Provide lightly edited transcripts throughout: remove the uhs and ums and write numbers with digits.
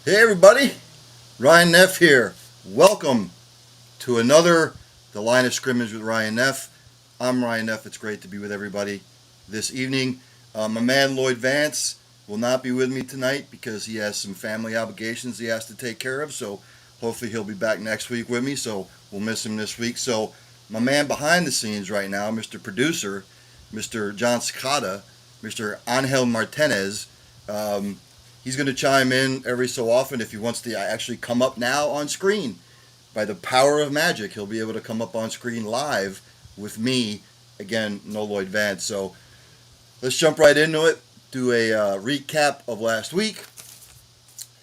Hey everybody, Ryan Neff here. Welcome to another The Line of Scrimmage with Ryan Neff. I'm Ryan Neff. It's great to be with everybody this evening. My man Lloyd Vance will not be with me tonight because he has some family obligations he has to take care of. So hopefully he'll be back next week with me. So we'll miss him this week. So my man behind the scenes right now, Mr. Producer, Mr. John Scicata, Mr. Angel Martinez, he's going to chime in every so often if he wants to actually come up now on screen. By the power of magic, he'll be able to come up on screen live with me. Again, no Lloyd Vance. So let's jump right into it. Do a recap of last week.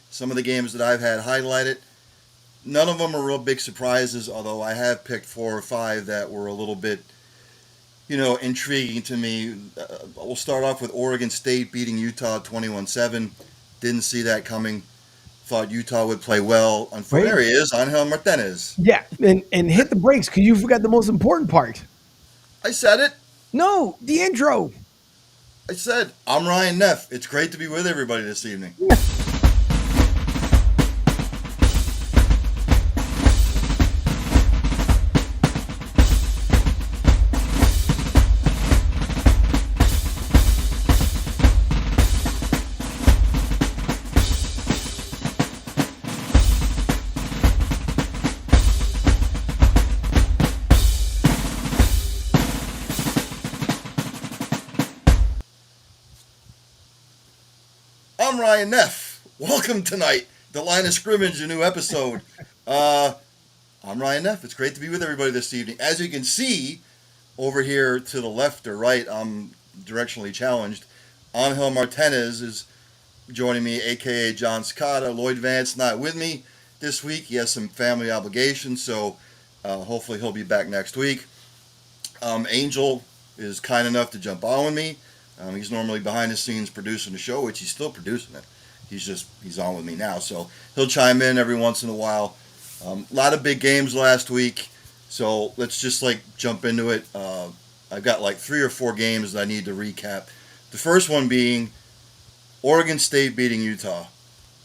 Some of the games that I've had highlighted. None of them are real big surprises, although I have picked 4 or 5 that were a little bit, intriguing to me. We'll start off with Oregon State beating Utah 21-7. Didn't see that coming. Thought Utah would play well. Unfortunately, there he is, Angel Martinez. Yeah, and hit the brakes because you forgot the most important part. I said it. No, the intro. I said, I'm Ryan Neff. It's great to be with everybody this evening. I'm Ryan Neff. Welcome tonight. The Line of Scrimmage, a new episode. I'm Ryan Neff. It's great to be with everybody this evening. As you can see, over here to the left or right, I'm directionally challenged. Angel Martinez is joining me, a.k.a. John Scicata. Lloyd Vance not with me this week. He has some family obligations, so hopefully he'll be back next week. Angel is kind enough to jump on with me. He's normally behind the scenes producing the show, which he's still producing it. He's on with me now, so he'll chime in every once in a while. A lot of big games last week, so let's just jump into it. I've got 3 or 4 games that I need to recap. The first one being Oregon State beating Utah.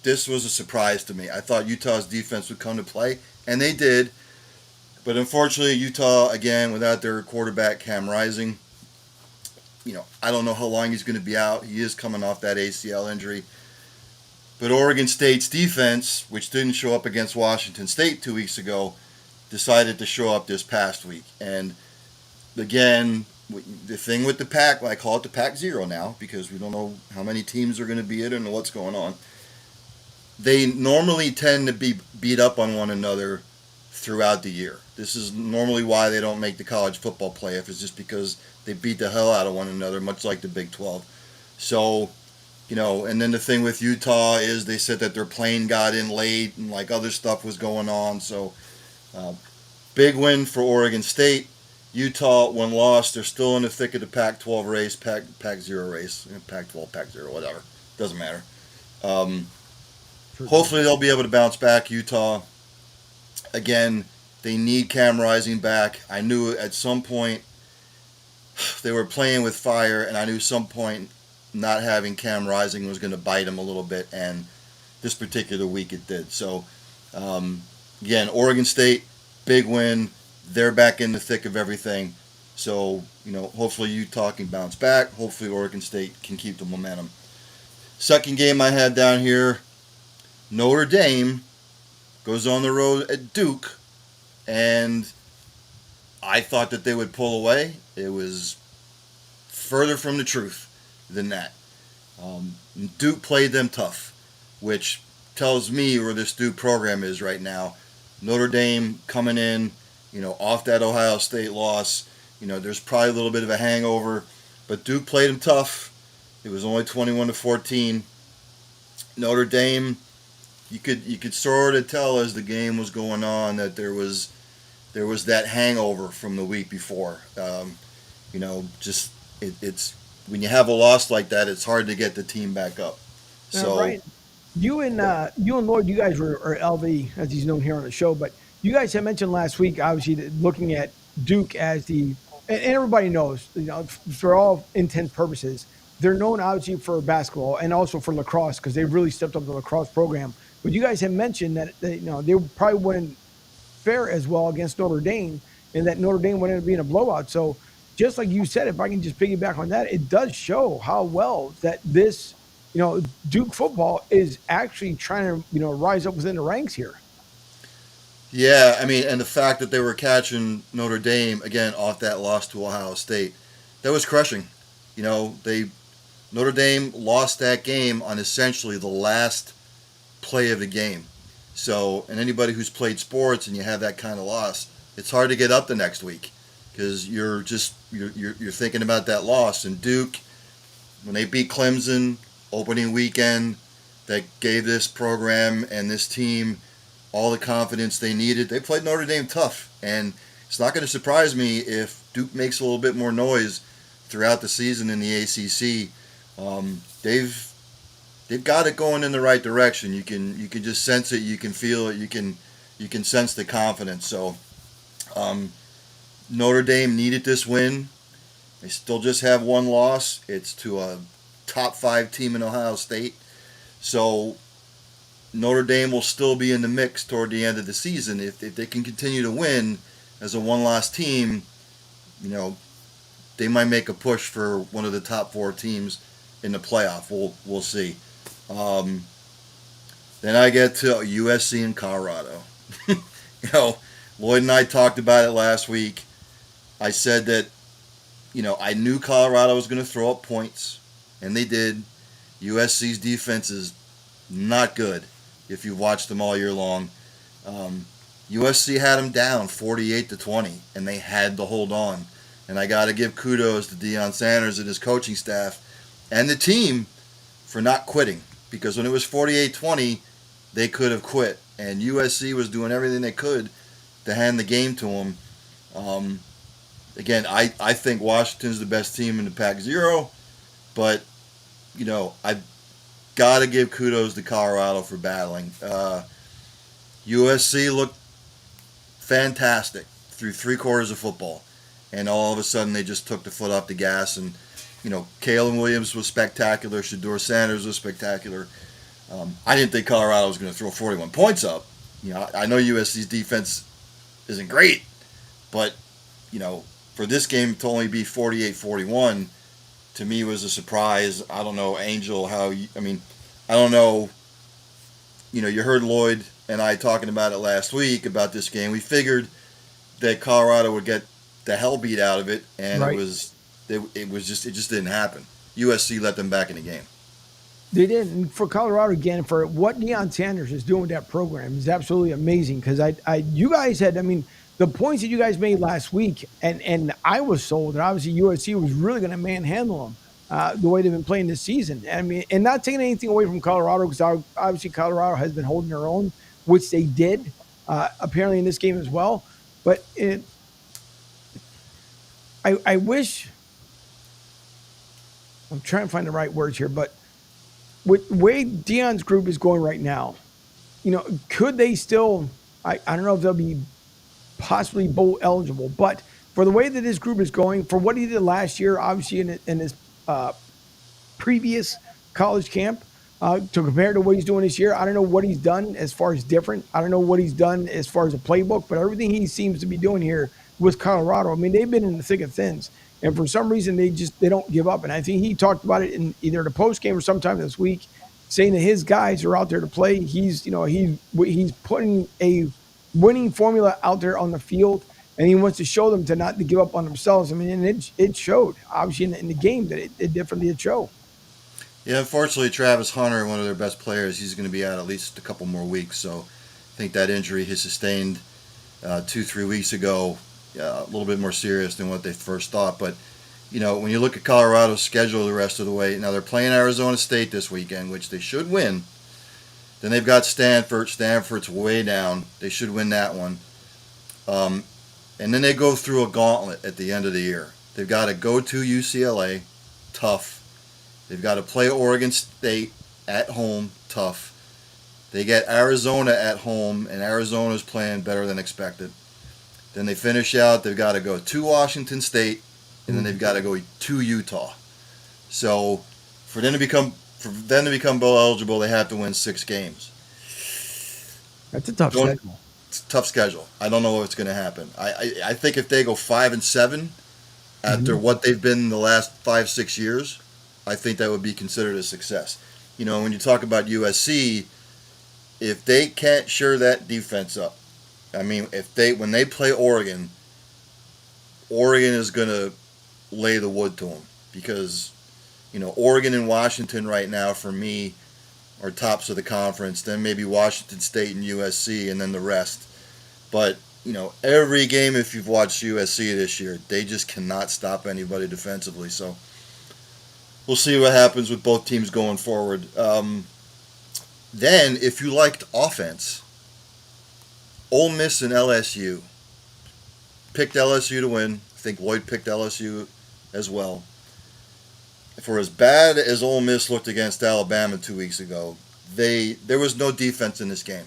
This was a surprise to me. I thought Utah's defense would come to play, and they did. But unfortunately, Utah, again, without their quarterback, Cam Rising, I don't know how long he's going to be out. He is coming off that ACL injury. But Oregon State's defense, which didn't show up against Washington State 2 weeks ago, decided to show up this past week. And again, the thing with the pack, I call it the Pack Zero now because we don't know how many teams are going to be in it and what's going on. They normally tend to be beat up on one another throughout the year. This is normally why they don't make the college football playoff, is just because they beat the hell out of one another, much like the Big 12. So, and then the thing with Utah is they said that their plane got in late and other stuff was going on. So, big win for Oregon State. Utah, one loss. They're still in the thick of the Pac-12 race, Pac-0 race, Pac-12, Pac-0, whatever. Doesn't matter. Hopefully they'll be able to bounce back, Utah. Again, they need Cam Rising back. I knew at some point they were playing with fire, and I knew some point not having Cam Rising was going to bite him a little bit, and this particular week it did. So, again, Oregon State, big win. They're back in the thick of everything. So, hopefully Utah can bounce back. Hopefully Oregon State can keep the momentum. Second game I had down here, Notre Dame goes on the road at Duke, and I thought that they would pull away. It was further from the truth than that. Duke played them tough, which tells me where this Duke program is right now. Notre Dame coming in, off that Ohio State loss. There's probably a little bit of a hangover, but Duke played them tough. It was only 21-14. Notre Dame, you could sort of tell as the game was going on that there was that hangover from the week before. It's when you have a loss like that, it's hard to get the team back up. So, right. You and Lloyd, you guys or LV, as he's known here on the show, but you guys had mentioned last week, obviously, looking at Duke as and everybody knows, for all intent purposes, they're known obviously for basketball and also for lacrosse because they've really stepped up the lacrosse program. But you guys have mentioned that they probably wouldn't fare as well against Notre Dame, and that Notre Dame would end up being a blowout. So just like you said, if I can just piggyback on that, it does show how well that this Duke football is actually trying to rise up within the ranks here. Yeah, I mean, and the fact that they were catching Notre Dame again off that loss to Ohio State, that was crushing. They Notre Dame lost that game on essentially the last play of the game. So, and anybody who's played sports and you have that kind of loss, it's hard to get up the next week because you're thinking about that loss. And Duke, when they beat Clemson opening weekend, that gave this program and this team all the confidence they needed. They played Notre Dame tough, and it's not going to surprise me if Duke makes a little bit more noise throughout the season in the ACC. They've got it going in the right direction. You can just sense it. You can feel it. You can sense the confidence. So Notre Dame needed this win. They still just have one loss. It's to a top 5 team in Ohio State. So Notre Dame will still be in the mix toward the end of the season. If they can continue to win as a one-loss team, they might make a push for one of the top 4 teams in the playoff. We'll see. Um, then I get to USC and Colorado. Lloyd and I talked about it last week. I said that I knew Colorado was going to throw up points, and they did. USC's defense is not good if you've watched them all year long. USC had them down 48-20, and they had to hold on. And I got to give kudos to Deion Sanders and his coaching staff and the team for not quitting. Because when it was 48-20, they could have quit. And USC was doing everything they could to hand the game to them. Again, I think Washington's the best team in the Pac-0. But, I've got to give kudos to Colorado for battling. USC looked fantastic through 3 quarters of football. And all of a sudden, they just took the foot off the gas. And, Kalen Williams was spectacular. Shedeur Sanders was spectacular. I didn't think Colorado was going to throw 41 points up. I know USC's defense isn't great. But, for this game to only be 48-41, to me was a surprise. I don't know, Angel, I don't know. You heard Lloyd and I talking about it last week about this game. We figured that Colorado would get the hell beat out of it, and Right. it just didn't happen. USC let them back in the game. They did. And for Colorado, again, for what Deion Sanders is doing with that program is absolutely amazing. Because you guys had, the points that you guys made last week, and I was sold that obviously USC was really going to manhandle them the way they've been playing this season. And not taking anything away from Colorado, because obviously Colorado has been holding their own, which they did apparently in this game as well. But I wish, I'm trying to find the right words here, but with the way Deion's group is going right now, could they still? I don't know if they'll be possibly bowl eligible, but for the way that this group is going, for what he did last year, obviously in his previous college camp, to compare to what he's doing this year, I don't know what he's done as far as different. I don't know what he's done as far as a playbook, but everything he seems to be doing here with Colorado, they've been in the thick of thins. And for some reason, they don't give up. And I think he talked about it in either the post game or sometime this week, saying that his guys are out there to play. He's he's putting a winning formula out there on the field, and he wants to show them to give up on themselves. And it showed obviously in the game that it definitely did show. Yeah, unfortunately, Travis Hunter, one of their best players, he's going to be out at least a couple more weeks. So I think that injury he sustained 2-3 weeks ago, a little bit more serious than what they first thought. But, when you look at Colorado's schedule the rest of the way, now they're playing Arizona State this weekend, which they should win. Then they've got Stanford. Stanford's way down. They should win that one. And then they go through a gauntlet at the end of the year. They've got to go to UCLA, tough. They've got to play Oregon State at home, tough. They get Arizona at home, and Arizona's playing better than expected. Then they finish out. They've got to go to Washington State, and then they've got to go to Utah. So for them to become bowl eligible, they have to win 6 games. That's a tough Don't schedule. It's a tough schedule. I don't know what's going to happen. I think if they go 5-7 after Hmm. what they've been in the last 5-6 years, I think that would be considered a success. When you talk about USC, if they can't shore that defense up, I mean, if they when they play Oregon, Oregon is going to lay the wood to them because Oregon and Washington right now for me are tops of the conference. Then maybe Washington State and USC, and then the rest. But every game if you've watched USC this year, they just cannot stop anybody defensively. So we'll see what happens with both teams going forward. Then, if you liked offense, Ole Miss and LSU picked LSU to win. I think Lloyd picked LSU as well. For as bad as Ole Miss looked against Alabama 2 weeks ago, there was no defense in this game.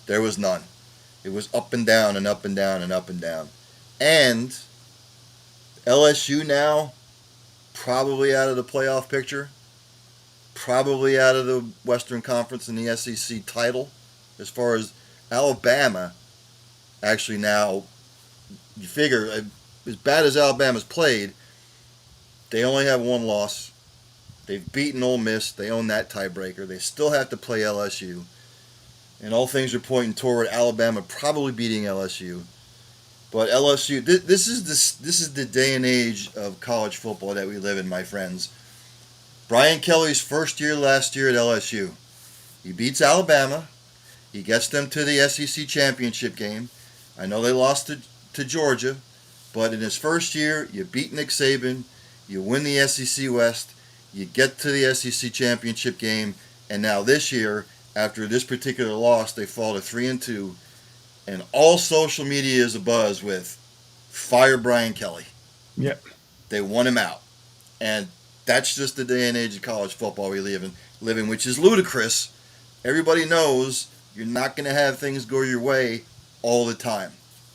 There was none. It was up and down and up and down and up and down. And LSU now probably out of the playoff picture, probably out of the Western Conference and the SEC title. As far as Alabama, actually now, you figure as bad as Alabama's played, they only have one loss. They've beaten Ole Miss. They own that tiebreaker. They still have to play LSU. And all things are pointing toward Alabama probably beating LSU. But LSU, this is the day and age of college football that we live in, my friends. Brian Kelly's first year last year at LSU. He beats Alabama. He gets them to the SEC championship game. I know they lost to Georgia, but in his first year, you beat Nick Saban, you win the SEC West, you get to the SEC championship game, and now this year, after this particular loss, they fall to 3-2, and all social media is abuzz with fire Brian Kelly. Yeah. They won him out, and that's just the day and age of college football we live in, which is ludicrous. Everybody knows you're not going to have things go your way all the time.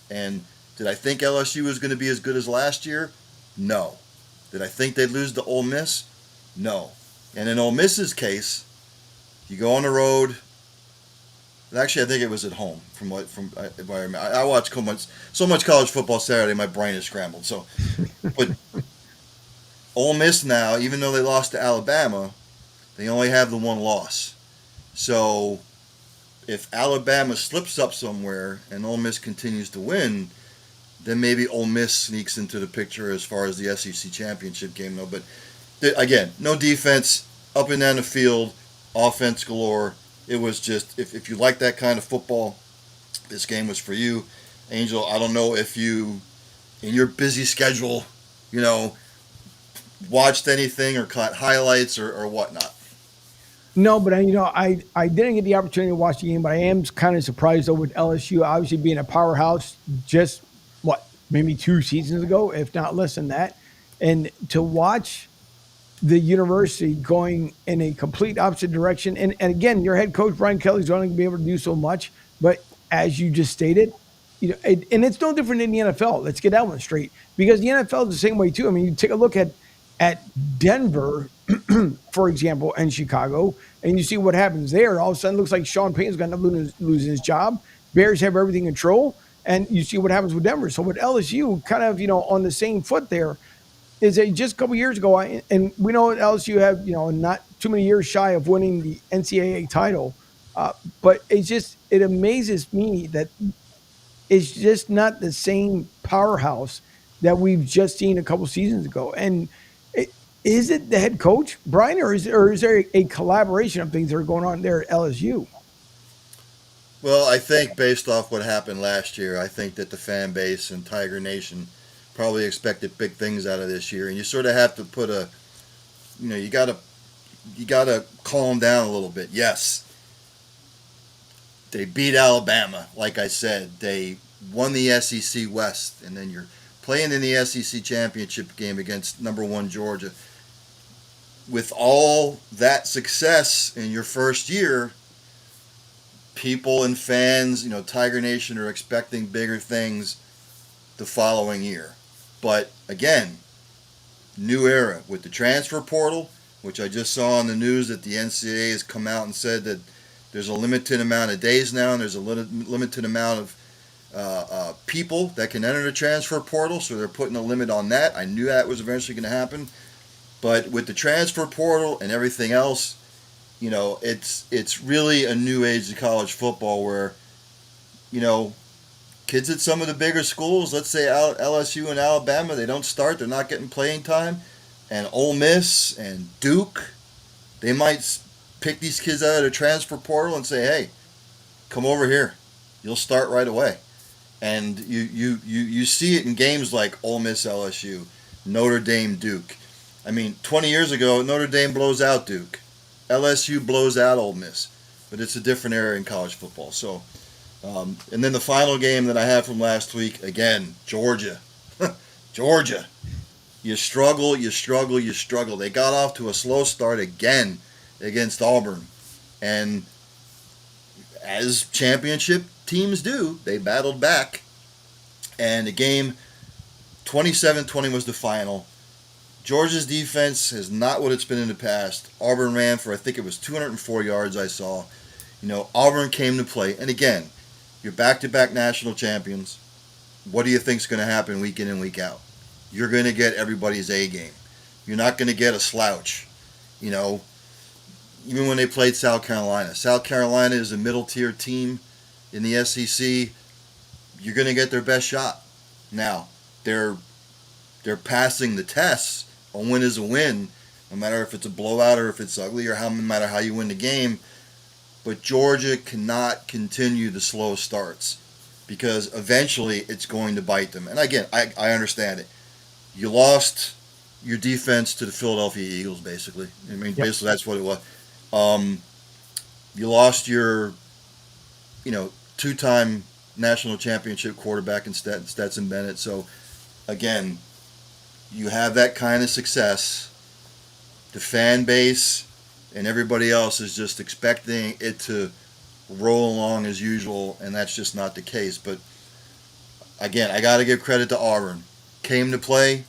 And did I think LSU was going to be as good as last year? No. Did I think they'd lose to Ole Miss? No. And in Ole Miss's case, you go on the road. Actually, I think it was at home. If I remember, I watched so much college football Saturday, my brain is scrambled. So, but Ole Miss now, even though they lost to Alabama, they only have the one loss. So if Alabama slips up somewhere and Ole Miss continues to win, then maybe Ole Miss sneaks into the picture as far as the SEC championship game. No, but again, no defense, up and down the field, offense galore. It was just if you like that kind of football, this game was for you, Angel. I don't know if you, in your busy schedule, you know, watched anything or caught highlights or whatnot. No, but I didn't get the opportunity to watch the game, but I am kind of surprised though with LSU obviously being a powerhouse just what maybe 2 seasons ago, if not less than that, and to watch the university going in a complete opposite direction. And again, your head coach Brian Kelly's only going to be able to do so much, but as you just stated, and it's no different in the NFL. Let's get that one straight because the NFL is the same way too. I mean, you take a look at Denver, for example, and Chicago, and you see what happens there. All of a sudden, it looks like Sean Payton's going to losing his job. Bears have everything in control, and you see what happens with Denver. So with LSU, kind of on the same foot there is that just a couple years ago, and we know LSU have not too many years shy of winning the NCAA title, but it amazes me that it's just not the same powerhouse that we've just seen a couple seasons ago. And is it the head coach Brian, or is there a collaboration of things that are going on there at LSU? Well, I think based off what happened last year, I think that the fan base and Tiger Nation probably expected big things out of this year, and you sort of have to put you gotta calm down a little bit. Yes, they beat Alabama, like I said. They won the SEC West, and then you're playing in the SEC championship game against number one Georgia. With all that success in your first year, people and fans, Tiger Nation are expecting bigger things the following year. But again, new era with the transfer portal, which I just saw on the news that the NCAA has come out and said that There's a limited amount of days now, and there's a limited amount of people that can enter the transfer portal, so they're putting a limit on that. I knew that was eventually going to happen. But with the transfer portal and everything else, it's really a new age of college football where, you know, kids at some of the bigger schools, let's say LSU and Alabama, they don't start, they're not getting playing time. And Ole Miss and Duke, they might pick these kids out of the transfer portal and say, hey, come over here. You'll start right away. And you see it in games like Ole Miss LSU, Notre Dame Duke. I mean, 20 years ago, Notre Dame blows out Duke. LSU blows out Ole Miss. But it's a different era in college football. So, and then the final game that I have from last week, again, Georgia. Georgia. You struggle, you struggle, you struggle. They got off to a slow start again against Auburn. And as championship teams do, they battled back. And the game, 27-20 was the final. Georgia's defense is not what it's been in the past. Auburn ran for, I think it was 204 yards I saw. Auburn came to play. And again, you're back-to-back national champions. What do you think's going to happen week in and week out? You're going to get everybody's A game. You're not going to get a slouch. Even when they played South Carolina. South Carolina is a middle-tier team in the SEC. You're going to get their best shot. Now, they're passing the tests. A win is a win, no matter if it's a blowout or if it's ugly or no matter how you win the game. But Georgia cannot continue the slow starts because eventually it's going to bite them. And again, I understand it. You lost your defense to the Philadelphia Eagles, basically. I mean, Yep. basically that's what it was. You lost your, two-time national championship quarterback in Stetson Bennett. So, again, you have that kind of success. The fan base and everybody else is just expecting it to roll along as usual, and that's just not the case. But, again, I got to give credit to Auburn. Came to play.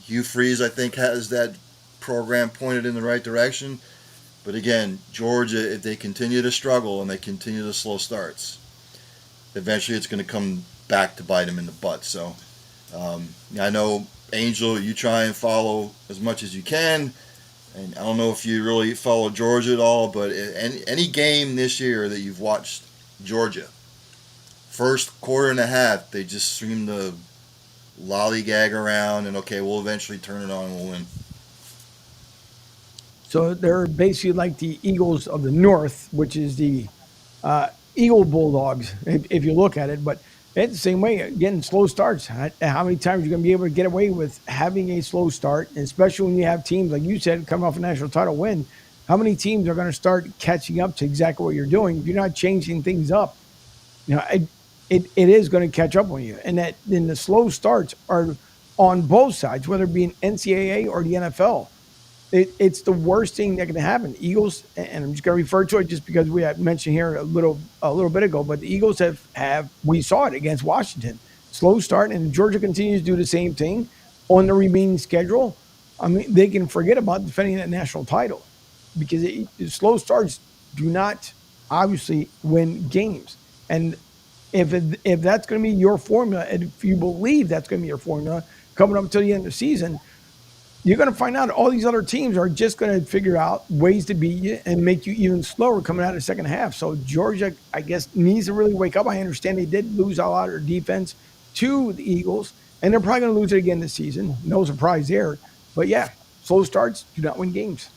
Hugh Freeze, I think, has that program pointed in the right direction. But again, Georgia, if they continue to struggle and they continue the slow starts, eventually it's going to come back to bite them in the butt. So I know, Angel, you try and follow as much as you can. And I don't know if you really follow Georgia at all, but any game this year that you've watched Georgia, first quarter and a half, they just seem to lollygag around and, okay, we'll eventually turn it on and we'll win. So they're basically like the Eagles of the North, which is the Eagle Bulldogs, if you look at it. But it's the same way, again, slow starts. How many times are you going to be able to get away with having a slow start, and especially when you have teams, like you said, coming off a national title win? How many teams are going to start catching up to exactly what you're doing if you're not changing things up? It is going to catch up on you. And then the slow starts are on both sides, whether it be an NCAA or the NFL. It's the worst thing that can happen. Eagles, and I'm just going to refer to it just because we had mentioned here a little bit ago, but the Eagles have we saw it against Washington, slow start, and Georgia continues to do the same thing on the remaining schedule. I mean, they can forget about defending that national title because slow starts do not obviously win games. And if that's going to be your formula, and if you believe that's going to be your formula coming up until the end of the season, you're going to find out all these other teams are just going to figure out ways to beat you and make you even slower coming out of the second half. So Georgia, I guess, needs to really wake up. I understand they did lose a lot of their defense to the Eagles, and they're probably going to lose it again this season. No surprise there. But yeah, slow starts do not win games.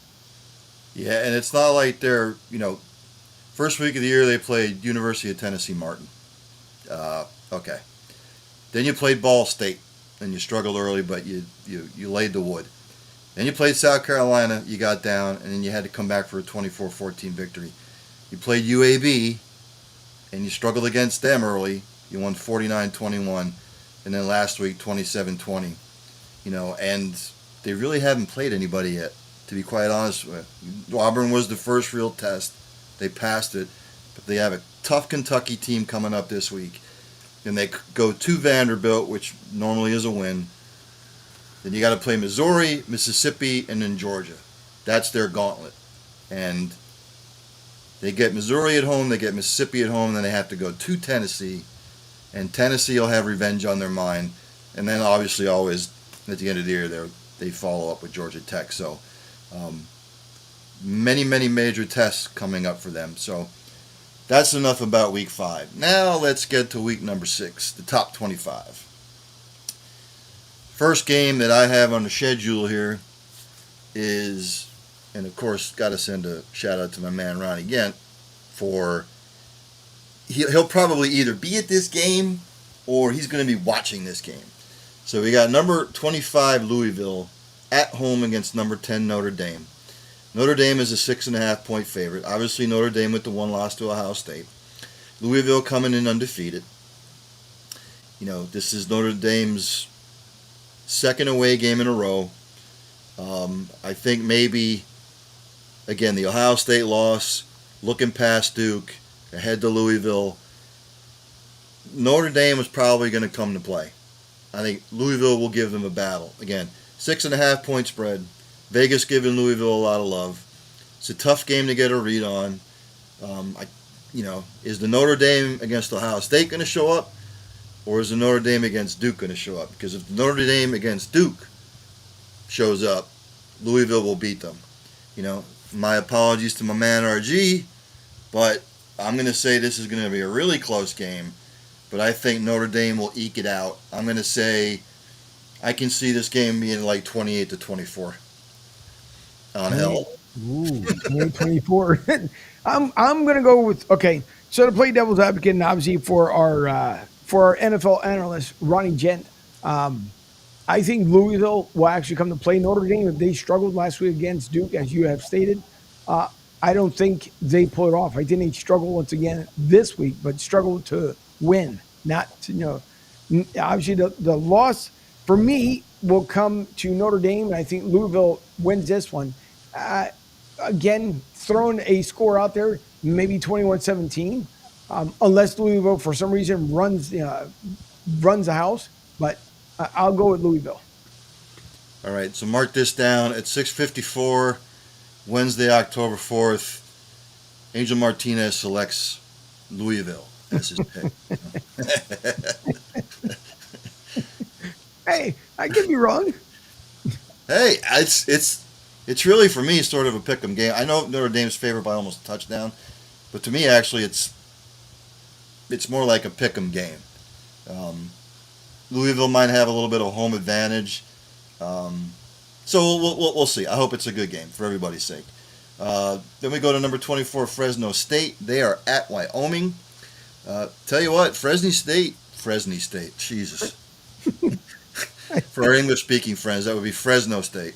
Yeah, and it's not like they're, first week of the year they played University of Tennessee Martin. Okay. Then you played Ball State, and you struggled early, but you laid the wood. Then you played South Carolina, you got down, and then you had to come back for a 24-14 victory. You played UAB, and you struggled against them early. You won 49-21, and then last week 27-20. And they really haven't played anybody yet, to be quite honest with you. Auburn was the first real test. They passed it, but they have a tough Kentucky team coming up this week. Then they go to Vanderbilt, which normally is a win. Then you got to play Missouri, Mississippi, and then Georgia. That's their gauntlet. And They get Missouri at home, they get Mississippi at home, and then they have to go to Tennessee, and Tennessee will have revenge on their mind, and then obviously always at the end of the year they follow up with Georgia Tech. So um, many major tests coming up for them. So that's enough about week 5. Now let's get to week number 6, the top 25. First game that I have on the schedule here is, and of course, got to send a shout out to my man Ronnie Gent for he'll probably either be at this game or he's going to be watching this game. So we got number 25 Louisville at home against number 10 Notre Dame. Notre Dame is a 6.5-point favorite. Obviously, Notre Dame with the one loss to Ohio State. Louisville coming in undefeated. This is Notre Dame's second away game in a row. I think maybe, again, the Ohio State loss, looking past Duke, ahead to Louisville. Notre Dame is probably going to come to play. I think Louisville will give them a battle. Again, 6.5-point spread. Vegas giving Louisville a lot of love. It's a tough game to get a read on. Is the Notre Dame against Ohio State going to show up, or is the Notre Dame against Duke going to show up? Because if the Notre Dame against Duke shows up, Louisville will beat them. My apologies to my man RG, but I'm going to say this is going to be a really close game. But I think Notre Dame will eke it out. I'm going to say I can see this game being like 28-24 on hell. Ooh, 24. I'm gonna go with, okay. So to play devil's advocate, and obviously for our NFL analyst Ronnie Gent, I think Louisville will actually come to play Notre Dame if they struggled last week against Duke, as you have stated. Uh, I don't think they pull it off. I think they struggle once again this week, but struggle to win, not to, obviously the loss for me will come to Notre Dame, and I think Louisville wins this one. Again, throwing a score out there, maybe 21-17, unless Louisville for some reason runs the house. But I'll go with Louisville. All right, so mark this down at 6:54, Wednesday, October 4th. Angel Martinez selects Louisville as his pick. Hey, I could be wrong. Hey, it's really for me sort of a pick'em game. I know Notre Dame's favored by almost a touchdown, but to me actually it's more like a pick'em game. Um, Louisville might have a little bit of home advantage, so we'll see. I hope it's a good game for everybody's sake. Then we go to number 24 Fresno State. They are at Wyoming. Tell you what, Fresno State, Jesus. For our English-speaking friends, that would be Fresno State,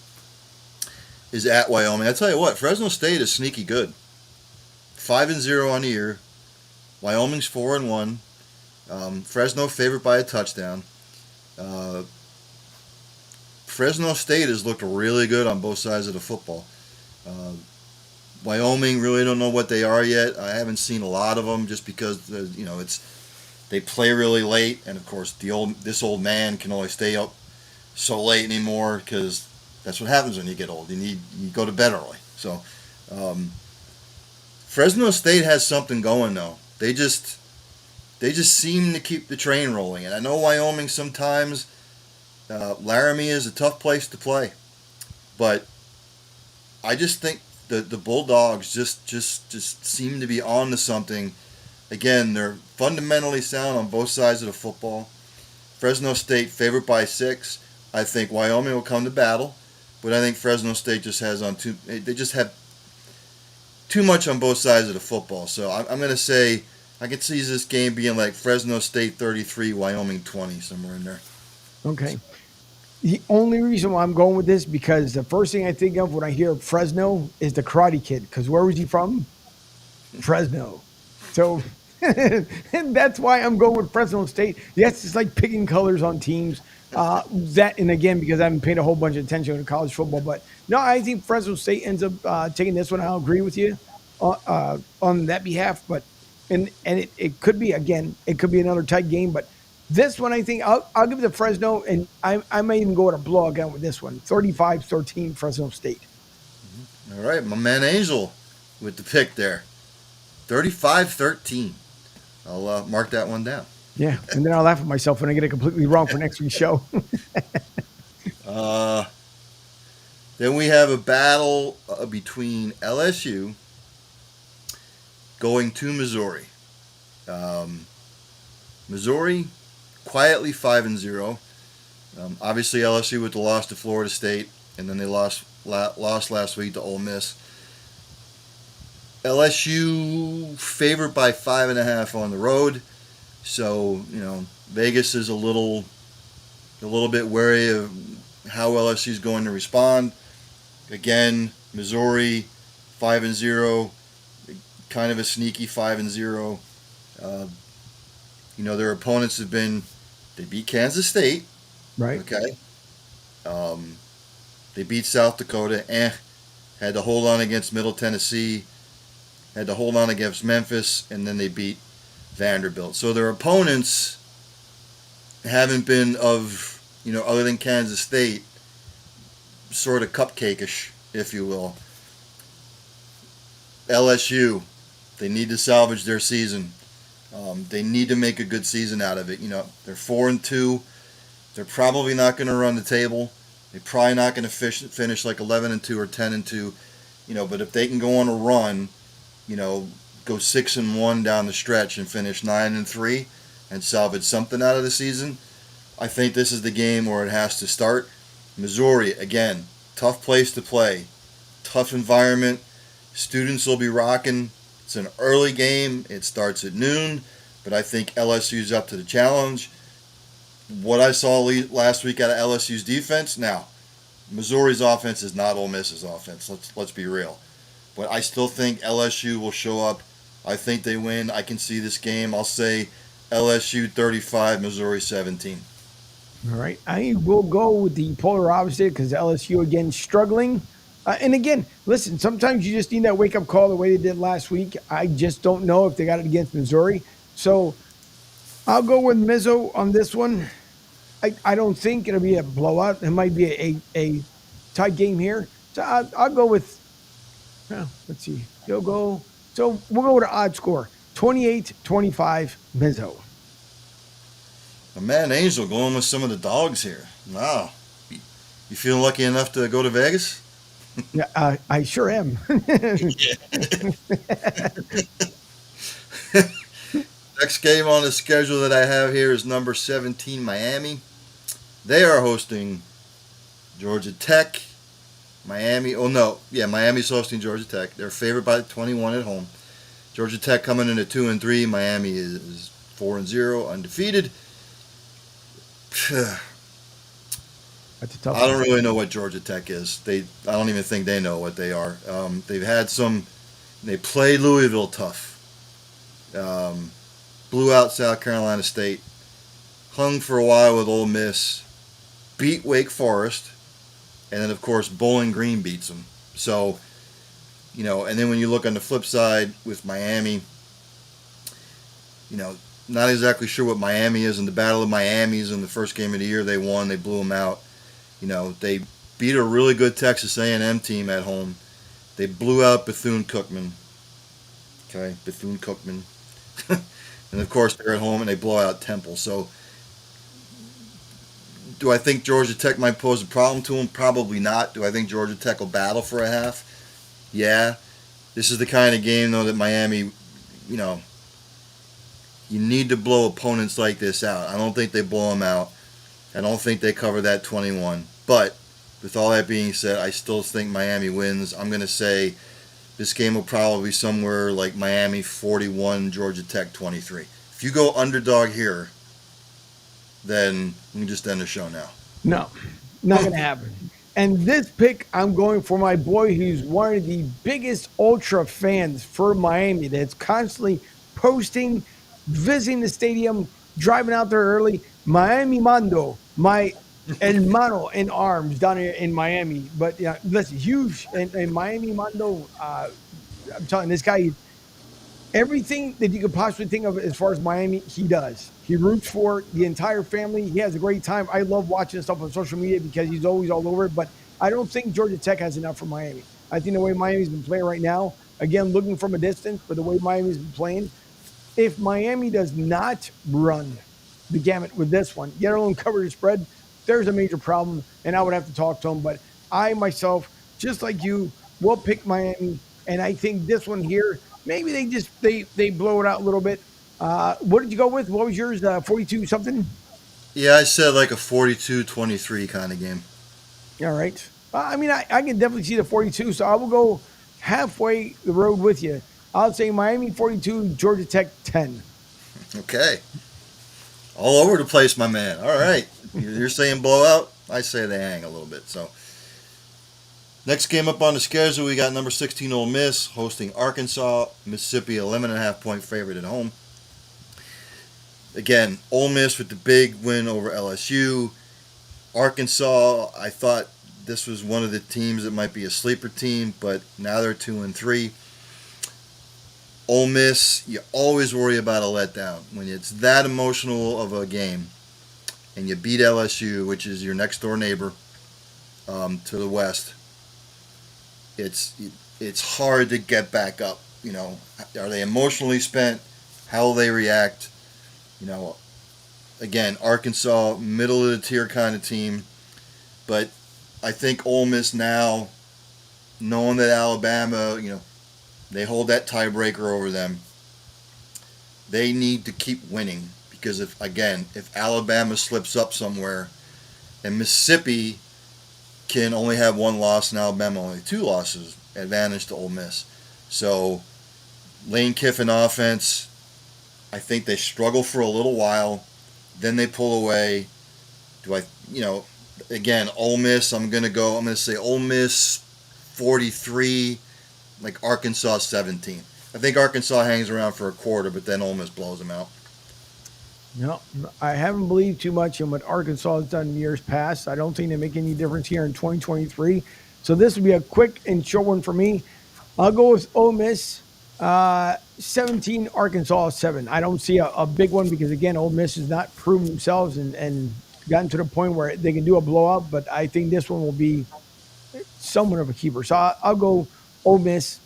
is at Wyoming. I tell you what, Fresno State is sneaky good. 5-0 on the year. Wyoming's 4-1. Fresno favored by a touchdown. Fresno State has looked really good on both sides of the football. Wyoming really don't know what they are yet. I haven't seen a lot of them just because they play really late, and of course this old man can only stay up so late anymore because that's what happens when you get old. You go to bed early. So Fresno State has something going though. They just seem to keep the train rolling. And I know Wyoming sometimes Laramie is a tough place to play, but I just think the Bulldogs just seem to be on to something. Again, they're fundamentally sound on both sides of the football. Fresno State favored by 6. I think Wyoming will come to battle, but I think Fresno State just has they just have too much on both sides of the football. So I'm going to say I could see this game being like Fresno State 33, Wyoming 20, somewhere in there. Okay. The only reason why I'm going with this because the first thing I think of when I hear Fresno is the Karate Kid. Because where was he from? Fresno. So and that's why I'm going with Fresno State. Yes, it's like picking colors on teams. And again, because I haven't paid a whole bunch of attention to college football, but no, I think Fresno State ends up taking this one. I'll agree with you on that behalf. But it could be another tight game. But this one, I think I'll give it to Fresno, and I might even go with a blowout again with this one, 35-13 Fresno State. All right, my man Angel with the pick there. 35-13. I'll mark that one down. Yeah, and then I'll laugh at myself when I get it completely wrong for next week's show. Uh, then we have a battle between LSU going to Missouri. Um, Missouri quietly 5-0. Obviously, LSU with the loss to Florida State, and then they lost last week to Ole Miss. LSU favored by 5.5 on the road, so Vegas is a little bit wary of how LSU is going to respond. Again, Missouri 5-0, kind of a sneaky 5-0. Uh, their opponents have been they beat Kansas State, Right. okay. Um, they beat South Dakota, had to hold on against Middle Tennessee, had to hold on against Memphis, and then they beat Vanderbilt. So their opponents haven't been other than Kansas State, sort of cupcake-ish, if you will. LSU, they need to salvage their season. They need to make a good season out of it. They're 4-2. They're probably not going to run the table. They're probably not going to finish like 11-2 or 10-2. But if they can go on a run, go 6-1 down the stretch and finish 9-3 and salvage something out of the season, I think this is the game where it has to start. Missouri, again, tough place to play, tough environment. Students will be rocking. It's an early game. It starts at noon, but I think LSU's up to the challenge. What I saw last week out of LSU's defense, now Missouri's offense is not Ole Miss's offense. Let's be real, but I still think LSU will show up. I think they win. I can see this game. I'll say LSU 35, Missouri 17. All right. I will go with the polar opposite because LSU again struggling. And again, listen, sometimes you just need that wake up call the way they did last week. I just don't know if they got it against Missouri. So I'll go with Mizzo on this one. I don't think it'll be a blowout. It might be a tight game here. So I'll go with, let's see. You'll go. So we'll go with an odd score 28-25 Mizzo. A man Angel going with some of the dogs here. Wow. You feeling lucky enough to go to Vegas? Yeah, I sure am. Next game on the schedule that I have here is number 17, Miami. They are hosting Georgia Tech. Miami's hosting Georgia Tech. They're favored by 21 at home. Georgia Tech coming in at 2-3. Miami is 4-0, undefeated. That's a tough I one. don't really know what Georgia Tech is. I don't even think they know what they are. They've had some. They played Louisville tough. Blew out South Carolina State. Hung for a while with Ole Miss. Beat Wake Forest, and then of course Bowling Green beats them. So, and then when you look on the flip side with Miami, not exactly sure what Miami is in the Battle of Miami's in the first game of the year. They won. They blew them out. They beat a really good Texas A&M team at home. They blew out Bethune-Cookman. Okay, Bethune-Cookman. And of course they're at home and they blow out Temple. So do I think Georgia Tech might pose a problem to them? Probably not. Do I think Georgia Tech will battle for a half? Yeah. This is the kind of game, though, that Miami, you need to blow opponents like this out. I don't think they blow them out. I don't think they cover that 21. But with all that being said, I still think Miami wins. I'm going to say this game will probably be somewhere like Miami 41, Georgia Tech 23. If you go underdog here, then we can just end the show now. No, not going to happen. And this pick, I'm going for my boy who's one of the biggest ultra fans for Miami that's constantly posting, visiting the stadium, driving out there early. Miami Mando, my hermano in arms down here in Miami. But yeah, listen, huge. And Miami Mando, I'm telling you, this guy, everything that you could possibly think of as far as Miami, he does. He roots for the entire family. He has a great time. I love watching stuff on social media because he's always all over it. But I don't think Georgia Tech has enough for Miami. I think the way Miami's been playing right now, again, looking from a distance, but the way Miami's been playing, if Miami does not run the gamut with this one, get alone coverage spread, there's a major problem, and I would have to talk to them. But I myself, just like you, will pick Miami, and I think this one here, maybe they blow it out a little bit. What did you go with? What was yours? 42 something. Yeah, I said like a 42-23 kind of game. All right. I mean, I can definitely see the 42, so I will go halfway the road with you. I'll say Miami 42, Georgia Tech 10. Okay. All over the place, my man. All right. You're saying blowout. I say they hang a little bit. So, next game up on the schedule, we got number 16 Ole Miss hosting Arkansas. Mississippi, 11.5-point favorite at home. Again, Ole Miss with the big win over LSU. Arkansas, I thought this was one of the teams that might be a sleeper team, but now they're 2-3. Ole Miss, you always worry about a letdown when it's that emotional of a game, and you beat LSU, which is your next door neighbor to the west. It's hard to get back up. Are they emotionally spent? How will they react? You know, again, Arkansas, middle of the tier kind of team, but I think Ole Miss now, knowing that Alabama, they hold that tiebreaker over them. They need to keep winning because if Alabama slips up somewhere, and Mississippi can only have one loss and Alabama only two losses, advantage to Ole Miss. So Lane Kiffin offense, I think they struggle for a little while, then they pull away. Again, Ole Miss, I'm going to say Ole Miss 43, like Arkansas 17. I think Arkansas hangs around for a quarter, but then Ole Miss blows them out. No, I haven't believed too much in what Arkansas has done in years past. I don't think they make any difference here in 2023. So this will be a quick and short one for me. I'll go with Ole Miss 17, Arkansas 7. I don't see a big one because, again, Ole Miss has not proven themselves and gotten to the point where they can do a blowout. But I think this one will be somewhat of a keeper. So I'll go Ole Miss.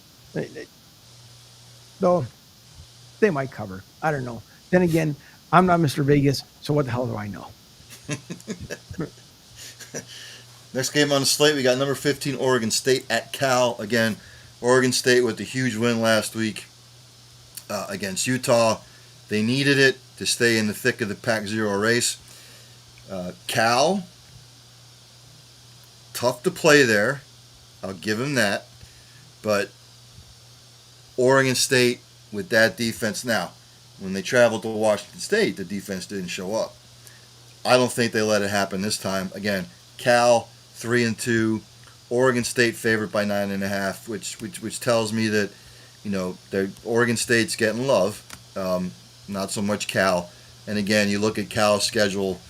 Though they might cover. I don't know. Then again, I'm not Mr. Vegas, so what the hell do I know? Next game on the slate, we got number 15 Oregon State at Cal. Again, Oregon State with the huge win last week against Utah. They needed it to stay in the thick of the Pac-0 race. Cal, tough to play there. I'll give them that. But Oregon State with that defense now, when they traveled to Washington State, the defense didn't show up. I don't think they let it happen this time. Again, Cal 3-2, Oregon State favored by 9.5, which tells me that Oregon State's getting love, not so much Cal. And again, you look at Cal's schedule.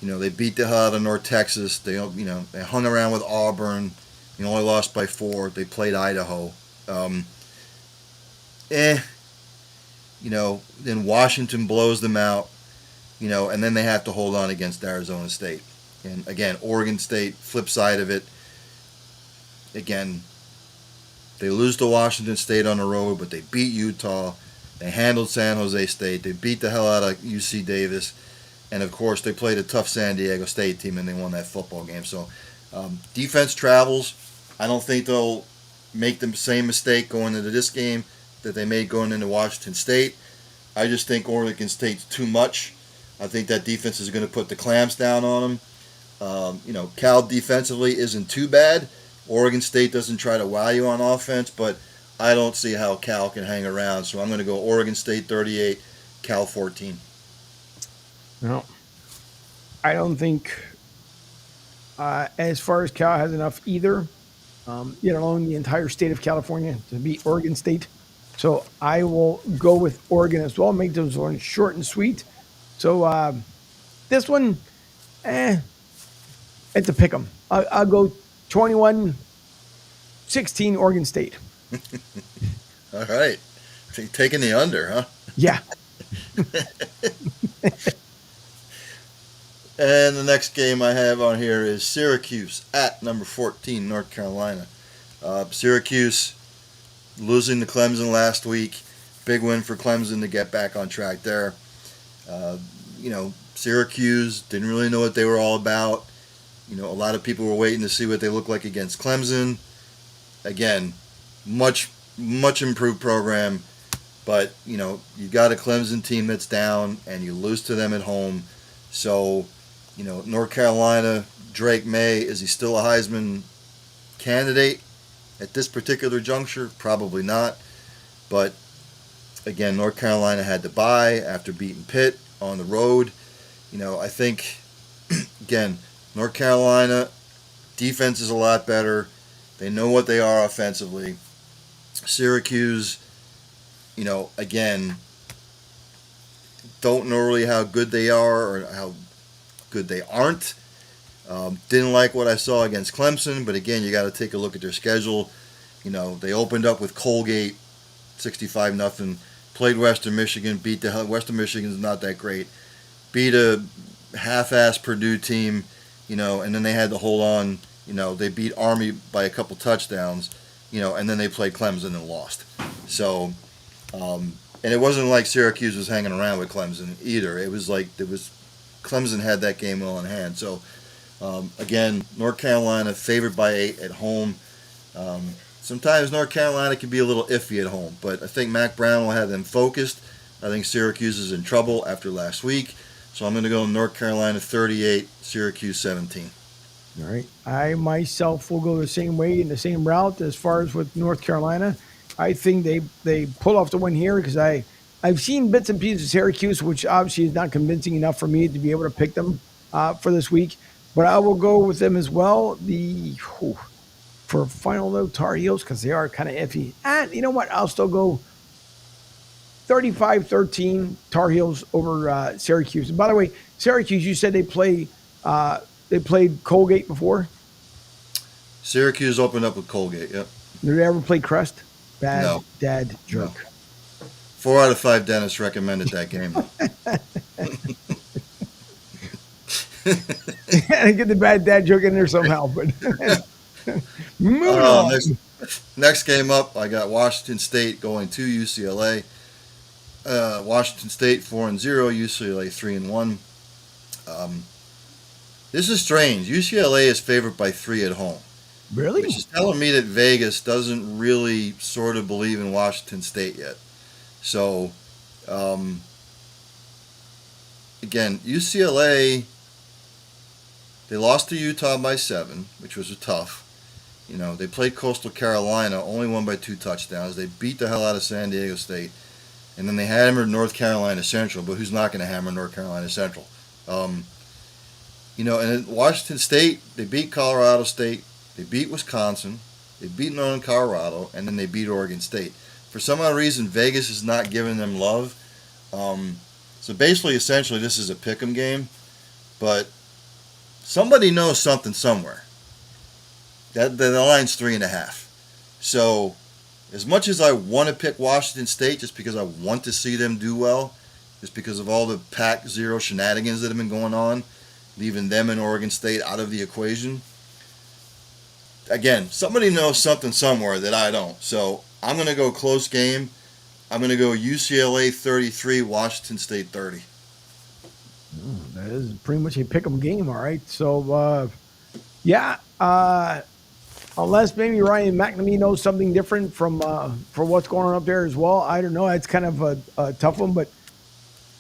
They beat the hell out of North Texas. They hung around with Auburn. Only lost by 4. They played Idaho. Then Washington blows them out, and then they have to hold on against Arizona State. And again, Oregon State, flip side of it, again, they lose to Washington State on the road, but they beat Utah. They handled San Jose State. They beat the hell out of UC Davis. And, of course, they played a tough San Diego State team, and they won that football game. So, defense travels. I don't think they'll make the same mistake going into this game that they made going into Washington State. I just think Oregon State's too much. I think that defense is going to put the clamps down on them. Cal defensively isn't too bad. Oregon State doesn't try to wow you on offense, but I don't see how Cal can hang around. So I'm going to go Oregon State 38, Cal 14. No, I don't think as far as Cal has enough either, alone the entire state of California to beat Oregon State. So I will go with Oregon as well. Make those ones short and sweet. So this one, it's a pick 'em. I'll go 21-16 Oregon State. All right. Taking the under, huh? Yeah. And the next game I have on here is Syracuse at number 14, North Carolina. Syracuse, losing to Clemson last week. Big win for Clemson to get back on track there. Uh, Syracuse didn't really know what they were all about. A lot of people were waiting to see what they look like against Clemson. Again, much improved program, but you got a Clemson team that's down, and you lose to them at home. So, North Carolina, Drake May, is he still a Heisman candidate at this particular juncture? Probably not. But again, North Carolina had to bye after beating Pitt on the road. I think again, North Carolina defense is a lot better. They know what they are offensively. Syracuse, again, don't know really how good they are or how good they aren't. Didn't like what I saw against Clemson, but again, you got to take a look at their schedule. They opened up with Colgate, 65-0. Played Western Michigan, beat the hell. Western Michigan's not that great. Beat a half-ass Purdue team, and then they had to hold on. They beat Army by a couple touchdowns, and then they played Clemson and lost. So, and it wasn't like Syracuse was hanging around with Clemson either. It was like Clemson had that game well in hand. So, again, North Carolina favored by 8 at home. Sometimes North Carolina can be a little iffy at home, but I think Mac Brown will have them focused. I think Syracuse is in trouble after last week, so I'm going to go North Carolina 38, Syracuse 17. All right. I myself will go the same way in the same route as far as with North Carolina. I think they pull off the win here because I've seen bits and pieces of Syracuse, which obviously is not convincing enough for me to be able to pick them for this week. But I will go with them as well. For final though, Tar Heels, because they are kind of iffy. And you know what? I'll still go 35-13 Tar Heels over Syracuse. And by the way, Syracuse, you said they played Colgate before. Syracuse opened up with Colgate. Yep. Did they ever play Crest? Bad No. dad joke. No. 4 out of 5 dentists recommended that game. I get the bad dad joke in there somehow, but moving on. Next game up, I got Washington State going to UCLA. Washington State 4-0, UCLA 3-1. This is strange. UCLA is favored by 3 at home. Really? Which is telling me that Vegas doesn't really sort of believe in Washington State yet. So, again, UCLA, they lost to Utah by 7, which was tough. They played Coastal Carolina, only won by 2 touchdowns. They beat the hell out of San Diego State. And then they hammered North Carolina Central, but who's not going to hammer North Carolina Central? And at Washington State, they beat Colorado State, they beat Wisconsin, they beat Northern Colorado, and then they beat Oregon State. For some odd reason, Vegas is not giving them love. So basically, essentially, this is a pick'em game, but somebody knows something somewhere. That the line's 3.5. So, as much as I want to pick Washington State, just because I want to see them do well, just because of all the Pac-0 shenanigans that have been going on, leaving them and Oregon State out of the equation. Again, somebody knows something somewhere that I don't. So I'm going to go close game. I'm going to go UCLA 33, Washington State 30. That is pretty much a pick'em game, all right. So, unless maybe Ryan McNamee knows something different from for what's going on up there as well. I don't know. It's kind of a tough one, but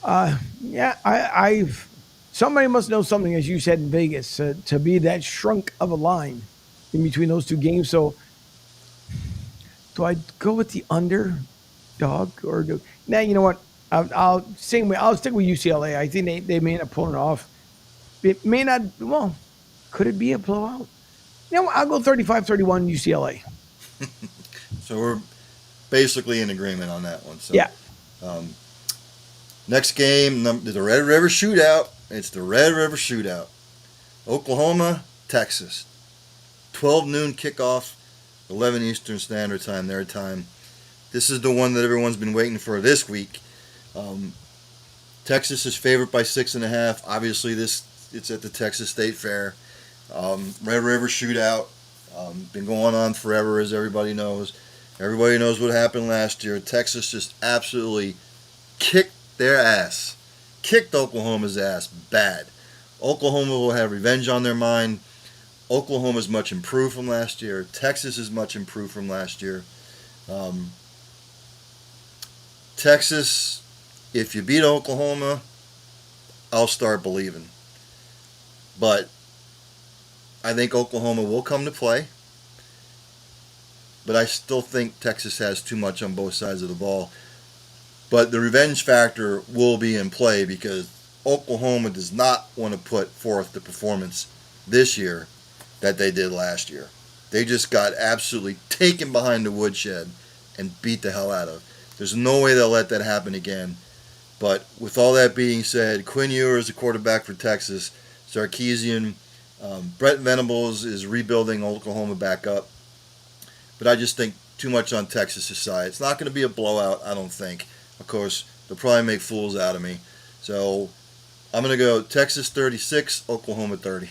I've somebody must know something, as you said in Vegas, to be that shrunk of a line in between those two games. So, do I go with the underdog or do? Now you know what? I'll stick with UCLA. I think they may end up pulling it off. It may not. Well, could it be a blowout? I'll go 35-31 UCLA. So we're basically in agreement on that one. So, yeah. Next game, the Red River Shootout. It's the Red River Shootout. Oklahoma, Texas. 12 noon kickoff, 11 Eastern Standard Time, their time. This is the one that everyone's been waiting for this week. Texas is favored by 6.5. Obviously, it's at the Texas State Fair. Red River Shootout, been going on forever, as everybody knows. Everybody knows what happened last year. Texas just absolutely kicked their ass, kicked Oklahoma's ass bad. Oklahoma will have revenge on their mind. Oklahoma is much improved from last year. Texas is much improved from last year. Um, Texas, if you beat Oklahoma, I'll start believing. But I think Oklahoma will come to play. But I still think Texas has too much on both sides of the ball. But the revenge factor will be in play because Oklahoma does not want to put forth the performance this year that they did last year. They just got absolutely taken behind the woodshed and beat the hell out of. There's no way they'll let that happen again. But with all that being said, Quinn Ewer is the quarterback for Texas. Sarkisian, Brett Venables is rebuilding Oklahoma back up. But I just think too much on Texas' side. It's not going to be a blowout, I don't think. Of course, they'll probably make fools out of me. So I'm going to go Texas 36, Oklahoma 30.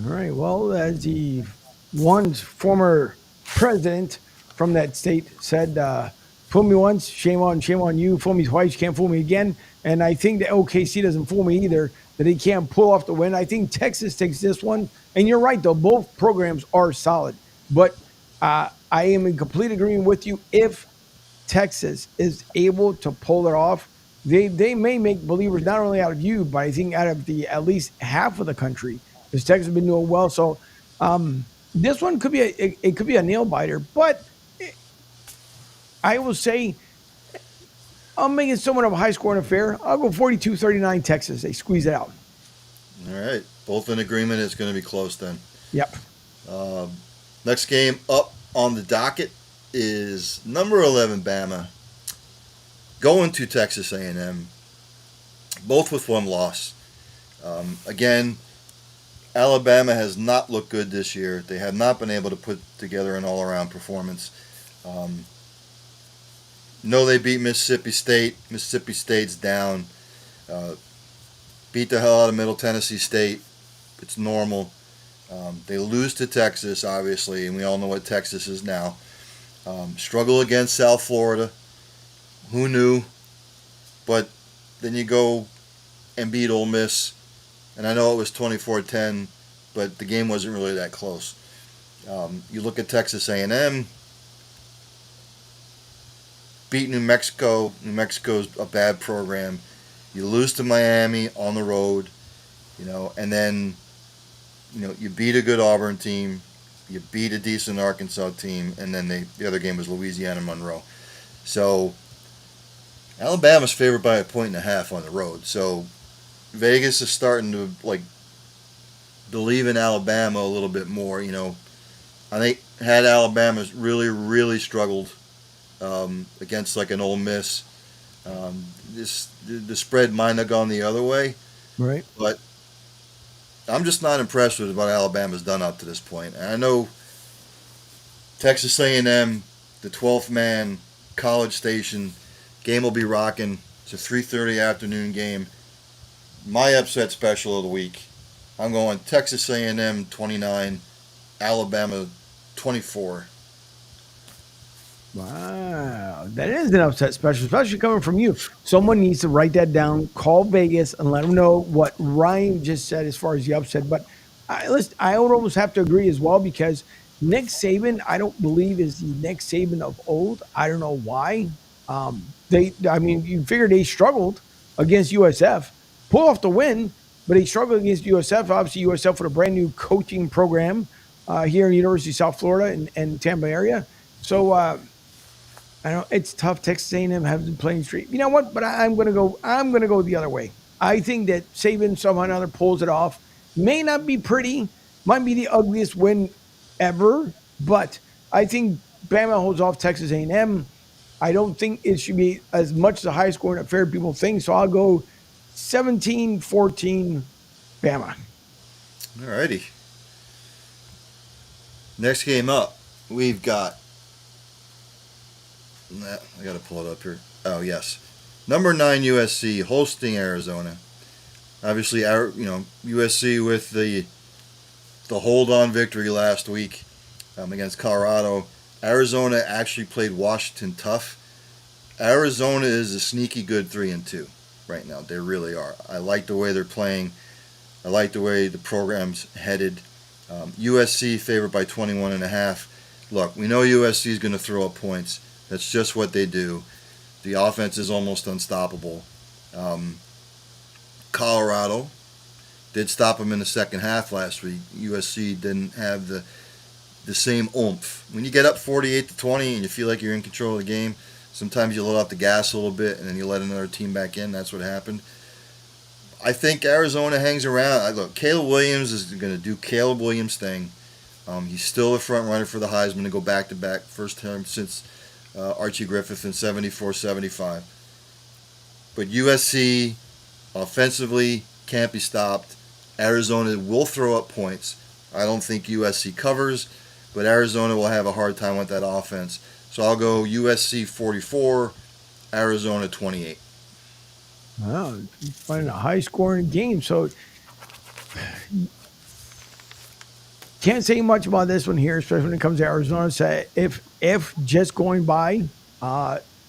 All right. Well, as the one former president from that state said, "Fool me once, shame on you. Fool me twice, you can't fool me again." And I think that OKC doesn't fool me either. That he can't pull off the win. I think Texas takes this one. And you're right, though. Both programs are solid, but I am in complete agreement with you. If Texas is able to pull it off, they may make believers not only out of you, but I think out of the at least half of the country because Texas has been doing well. So this one could be it could be a nail biter, but I will say I'll make it somewhat of a high scoring affair. I'll go 42-39 Texas. They squeeze it out. All right. Both in agreement. It's going to be close then. Yep. Um, Next game up on the docket is number 11 Bama going to Texas A&M, both with one loss. Again, Alabama has not looked good this year. They have not been able to put together an all-around performance. No, they beat Mississippi State. Mississippi State's down. Beat the hell out of Middle Tennessee State. It's normal. They lose to Texas, obviously, and we all know what Texas is now. Struggle against South Florida. Who knew? But then you go and beat Ole Miss. And I know it was 24-10, but the game wasn't really that close. You look at Texas A&M. Beat New Mexico. New Mexico's a bad program. You lose to Miami on the road, and then you beat a good Auburn team, you beat a decent Arkansas team, and then the other game was Louisiana Monroe. So Alabama's favored by 1.5 on the road. So Vegas is starting to believe in Alabama a little bit more. I think had Alabama really, really struggled against an Ole Miss, the spread might have gone the other way. Right. But I'm just not impressed with what Alabama's done up to this point. And I know Texas A&M, the 12th man, College Station, game will be rocking. It's a 3:30 afternoon game. My upset special of the week. I'm going Texas A&M 29, Alabama 24. Wow, that is an upset special, especially coming from you. Someone needs to write that down, call Vegas, and let them know what Ryan just said as far as the upset. But I would almost have to agree as well because Nick Saban, I don't believe is the Nick Saban of old. I don't know why. You figure they struggled against USF, pull off the win, but they struggled against USF. Obviously, USF with a brand new coaching program here in the University of South Florida and Tampa area. So. I know it's tough. Texas A&M has been playing street. You know what? But I'm gonna go. I'm gonna go the other way. I think that Saban somehow or another pulls it off. May not be pretty. Might be the ugliest win ever. But I think Bama holds off Texas A&M. I don't think it should be as much as a high scoring affair people think. So I'll go 17-14 Bama. All righty. Next game up, we've got. I got to pull it up here. Oh, yes. Number 9 USC hosting Arizona. Obviously, USC with the hold-on victory last week against Colorado. Arizona actually played Washington tough. Arizona is a sneaky good 3-2 right now. They really are. I like the way they're playing. I like the way the program's headed. USC favored by 21.5. Look, we know USC is going to throw up points. That's just what they do. The offense is almost unstoppable. Um, Colorado did stop them in the second half last week. USC didn't have the same oomph. When you get up 48-20 and you feel like you're in control of the game, sometimes you let off the gas a little bit and then you let another team back in. That's what happened. I think Arizona hangs around. Look, Caleb Williams is going to do Caleb Williams' thing. He's still a front runner for the Heisman to go back to back, first time since Archie Griffith in 74-75. But USC offensively can't be stopped. Arizona will throw up points. I don't think USC covers, but Arizona will have a hard time with that offense. So I'll go USC 44, Arizona 28. Wow, finding a high scoring game. So can't say much about this one here, especially when it comes to Arizona. So if just going by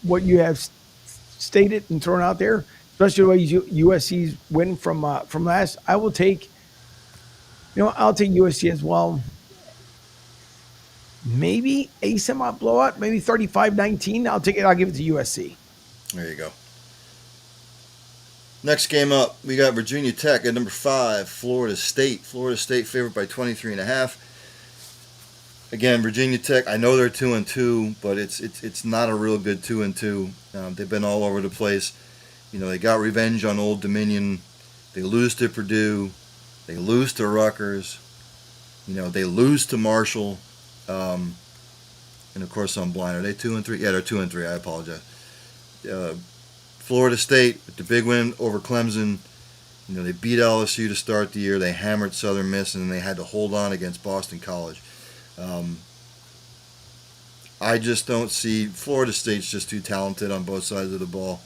what you have stated and thrown out there, especially the way USC's win from last, I will take. I'll take USC as well. Maybe a semi blowout, maybe 35-19. I'll take it. I'll give it to USC. There you go. Next game up, we got Virginia Tech at number 5, Florida State. Florida State favored by 23.5. Again, Virginia Tech. I know they're 2-2, but it's not a real good 2-2. They've been all over the place. They got revenge on Old Dominion. They lose to Purdue. They lose to Rutgers. They lose to Marshall. And of course, I'm blind. Are they 2-3? Yeah, they're 2-3. I apologize. Florida State with the big win over Clemson. They beat LSU to start the year. They hammered Southern Miss, and then they had to hold on against Boston College. I just don't see Florida State's just too talented on both sides of the ball.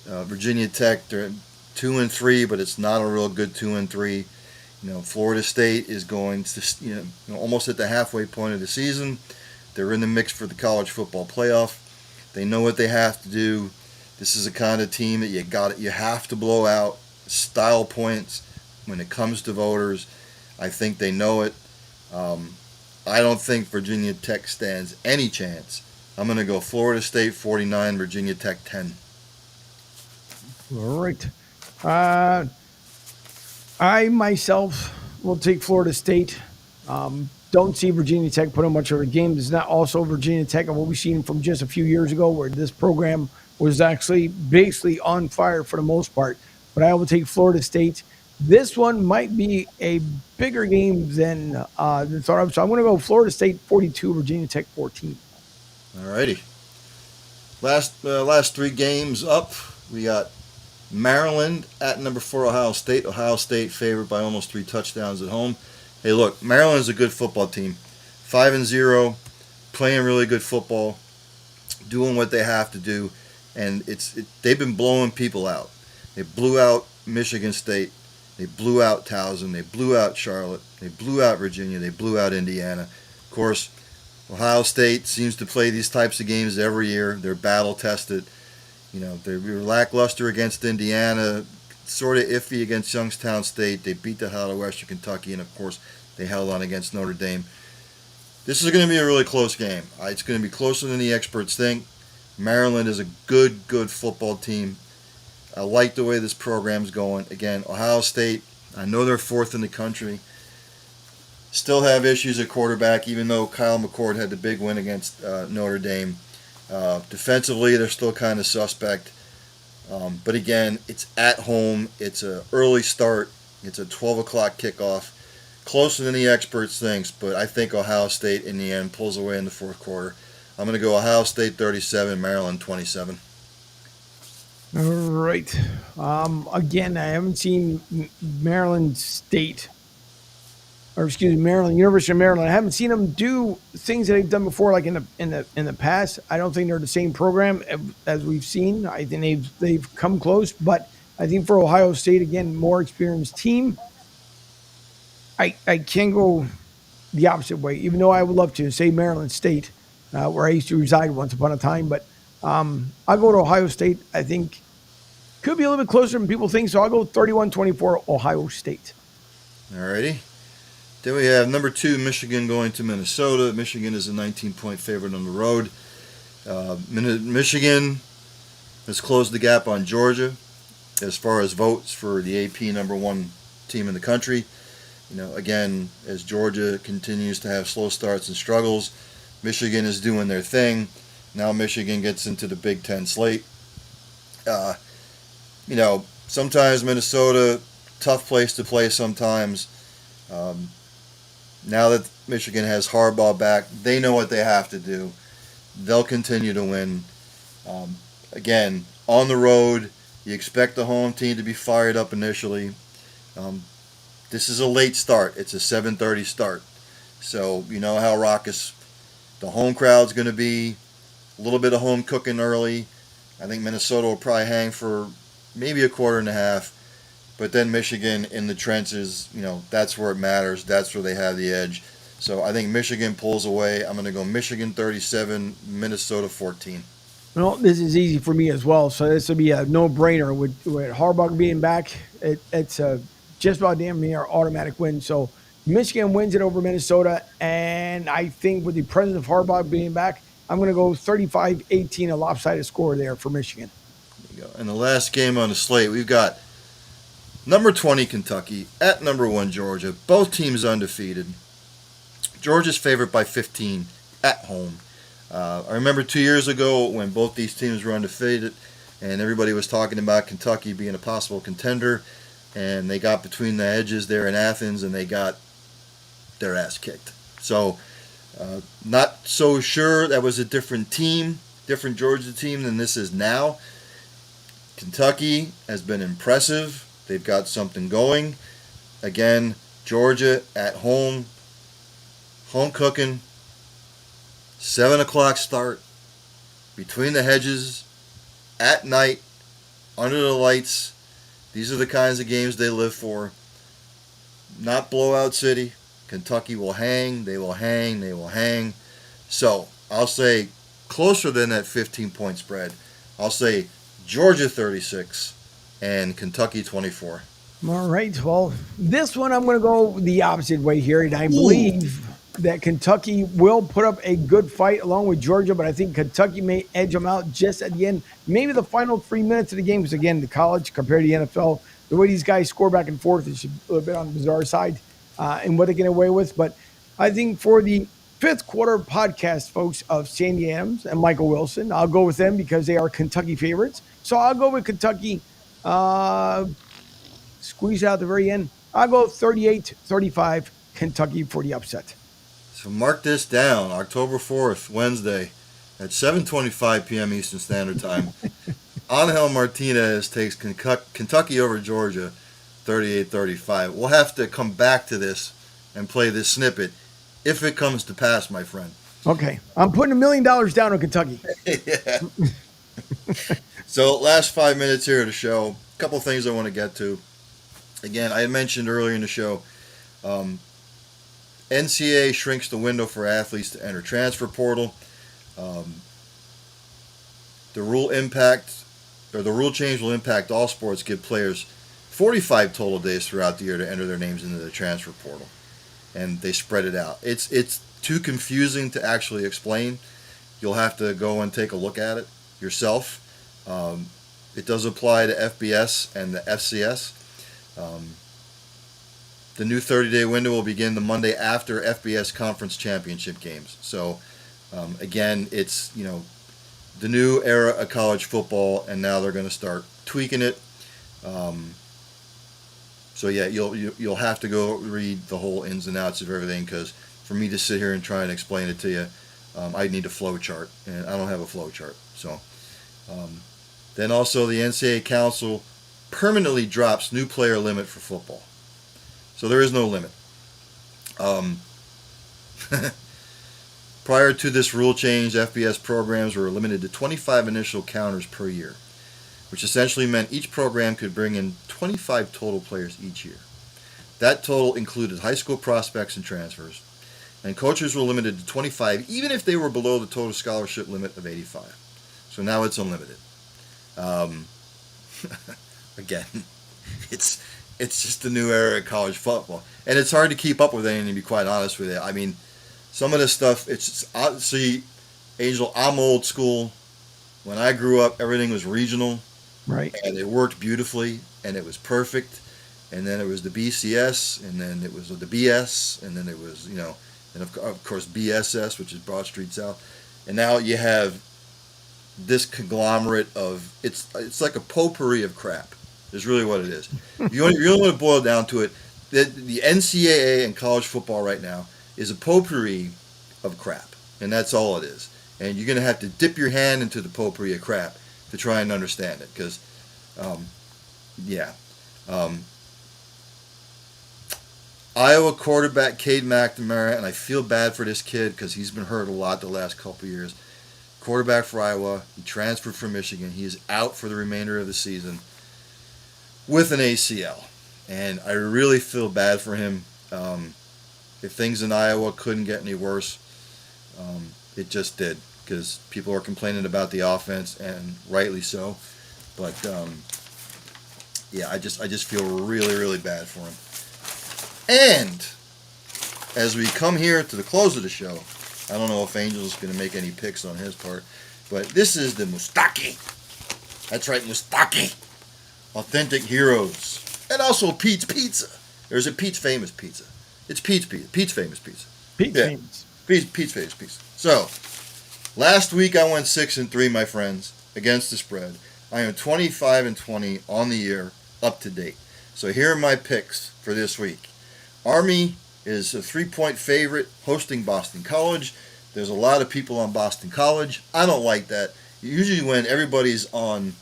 Virginia Tech, they're 2-3, but it's not a real good 2-3. Florida State is going to, almost at the halfway point of the season. They're in the mix for the college football playoff. They know what they have to do. This is a kind of team that you have to blow out. Style points when it comes to voters. I think they know it. I don't think Virginia Tech stands any chance. I'm going to go Florida State 49, Virginia Tech 10. All right. I myself will take Florida State. Don't see Virginia Tech put on much of a game. It's not also Virginia Tech of what we've seen from just a few years ago, where this program was actually basically on fire for the most part. But I will take Florida State. This one might be a bigger game than thought of. So I'm going to go Florida State 42, Virginia Tech 14. Alrighty. Last 3 games up, we got Maryland at number 4, Ohio State. Ohio State favored by almost 3 touchdowns at home. Hey, look, Maryland is a good football team. 5-0, playing really good football, doing what they have to do, and they've been blowing people out. They blew out Michigan State. They blew out Towson. They blew out Charlotte. They blew out Virginia. They blew out Indiana. Of course, Ohio State seems to play these types of games every year. They're battle tested. They were lackluster against Indiana, sort of iffy against Youngstown State. They beat the hell out of Western Kentucky, and of course, they held on against Notre Dame. This is going to be a really close game. It's going to be closer than the experts think. Maryland is a good football team. I like the way this program's going. Again, Ohio State, I know they're 4th in the country. Still have issues at quarterback, even though Kyle McCord had the big win against Notre Dame. Defensively, they're still kind of suspect. But again, it's at home. It's an early start. It's a 12 o'clock kickoff. Closer than the experts think, but I think Ohio State in the end pulls away in the 4th quarter. I'm going to go Ohio State 37, Maryland 27. All right. Again, I haven't seen Maryland State, or excuse me, Maryland University of Maryland. I haven't seen them do things that they've done before, like in the past. I don't think they're the same program as we've seen. I think they've come close, but I think for Ohio State, again, more experienced team. I can go the opposite way, even though I would love to say Maryland State. where I used to reside once upon a time. But I'll go to Ohio State. I think could be a little bit closer than people think. So I'll go 31-24 Ohio State. Alrighty. Then we have number 2, Michigan going to Minnesota. Michigan is a 19-point favorite on the road. Michigan has closed the gap on Georgia as far as votes for the AP number 1 team in the country. Again, as Georgia continues to have slow starts and struggles, Michigan is doing their thing. Now Michigan gets into the Big Ten slate. Sometimes Minnesota, tough place to play sometimes. Now that Michigan has Harbaugh back, they know what they have to do. They'll continue to win. Again, on the road, you expect the home team to be fired up initially. This is a late start. It's a 7:30 start. So you know how raucous the home crowd's going to be. A little bit of home cooking early. I think Minnesota will probably hang for maybe a quarter and a half. But then Michigan in the trenches, that's where it matters. That's where they have the edge. So I think Michigan pulls away. I'm going to go Michigan 37, Minnesota 14. Well, this is easy for me as well. So this will be a no-brainer with Harbaugh being back. It's just about damn near automatic win. So Michigan wins it over Minnesota, and I think with the presence of Harbaugh being back, I'm going to go 35-18, a lopsided score there for Michigan. There you go. And the last game on the slate, we've got number 20 Kentucky at number 1 Georgia. Both teams undefeated. Georgia's favored by 15 at home. I remember 2 years ago when both these teams were undefeated and everybody was talking about Kentucky being a possible contender, and they got between the edges there in Athens and they got their ass kicked. So not so sure that was a different team, different Georgia team than this is now. Kentucky has been impressive. They've got something going. Again, Georgia at home cooking, 7 o'clock start, between the hedges, at night, under the lights. These are the kinds of games they live for. Not blowout city. Kentucky will hang, they will hang, they will hang. So I'll say closer than that 15-point spread. I'll say Georgia 36 and Kentucky 24. All right. Well, this one I'm going to go the opposite way here, and I believe that Kentucky will put up a good fight along with Georgia, but I think Kentucky may edge them out just at the end. Maybe the final 3 minutes of the game, because again, the college compared to the NFL, the way these guys score back and forth is a little bit on the bizarre side and what they get away with. But I think for the fifth quarter podcast, folks, of Sandy Adams and Michael Wilson, I'll go with them because they are Kentucky favorites. So I'll go with Kentucky. Squeeze out at the very end. I'll go 38-35 Kentucky for the upset. So mark this down, October 4th, Wednesday, at 7:25 p.m. Eastern Standard Time. Angel Martinez takes Kentucky over Georgia, 38-35. We'll have to come back to this and play this snippet if it comes to pass, my friend. Okay. I'm putting $1 million down on Kentucky. Yeah. So last 5 minutes here of the show. A couple things I want to get to. Again, I had mentioned earlier in the show, NCAA shrinks the window for athletes to enter transfer portal. The rule change will impact all sports, give players 45 total days throughout the year to enter their names into the transfer portal, and they spread it out. It's too confusing to actually explain. You'll have to go and take a look at it yourself. It does apply to FBS and the FCS. The new 30-day window will begin the Monday after FBS conference championship games. So, again, it's the new era of college football, and now they're going to start tweaking it. So yeah, you'll have to go read the whole ins and outs of everything, because for me to sit here and try and explain it to you, I need a flow chart, and I don't have a flow chart. So, then also the NCAA Council permanently drops new player limit for football. So there is no limit. Prior to this rule change, FBS programs were limited to 25 initial counters per year, which essentially meant each program could bring in 25 total players each year. That total included high school prospects and transfers. and coaches were limited to 25, even if they were below the total scholarship limit of 85. So now it's unlimited. Um, again, it's it's just the new era of college football, and it's hard to keep up with anything. To be quite honest with you, I mean, some of this stuff. See, Angel, I'm old school. When I grew up, everything was regional, Right. and it worked beautifully, and it was perfect. And then it was the BCS, and then it was the BS, and then it was, and of course BSS, which is Broad Street South. And now you have this conglomerate of it's like a potpourri of crap. Is really what it is. You really want to boil it down to it. The NCAA and college football right now is a potpourri of crap, and that's all it is. And you're going to have to dip your hand into the potpourri of crap to try and understand it, because, yeah. Um, Iowa quarterback Cade McNamara, and I feel bad for this kid because he's been hurt a lot the last couple of years. Quarterback for Iowa, he transferred from Michigan. He is out for the remainder of the season with an ACL, and I really feel bad for him. If things in Iowa couldn't get any worse, it just did, because people are complaining about the offense, and rightly so. But yeah, I just feel really, really bad for him. And as we come here to the close of the show, I don't know if Angel's going to make any picks on his part, but this is the Mustaki. That's right, Mustaki. Authentic Heroes. And also Pete's Pizza. There's a Pete's Famous Pizza. It's Pete's Pizza. Pete's Famous Pizza. Pete's Yeah. Famous. Pete's Famous Pizza. So, last week I went 6-3, my friends, against the spread. I am 25-20 on the year, up to date. So here are my picks for this week. Army is a 3-point favorite hosting Boston College. There's a lot of people on Boston College. I don't like that. Usually when everybody's on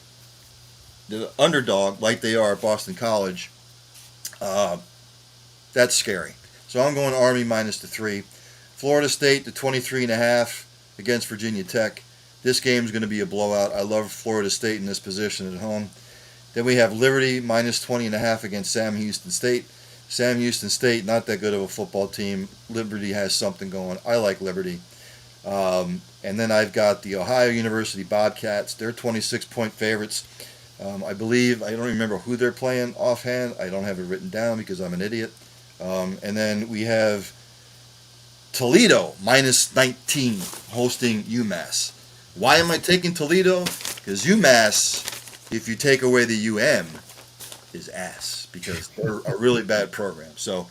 the underdog like they are at Boston College, that's scary. So I'm going Army minus the 3. Florida State to 23.5 against Virginia Tech. This game is going to be a blowout. I love Florida State in this position at home. Then we have Liberty minus 20.5 against Sam Houston State. Sam Houston State, not that good of a football team. Liberty has something going. I like Liberty. And then I've got the Ohio University Bobcats. They're 26-point favorites. I believe, I don't remember who they're playing offhand. I don't have it written down because I'm an idiot. And then we have Toledo minus 19 hosting UMass. Why am I taking Toledo? Because UMass, if you take away the UM, is ass, because they're a really bad program. So,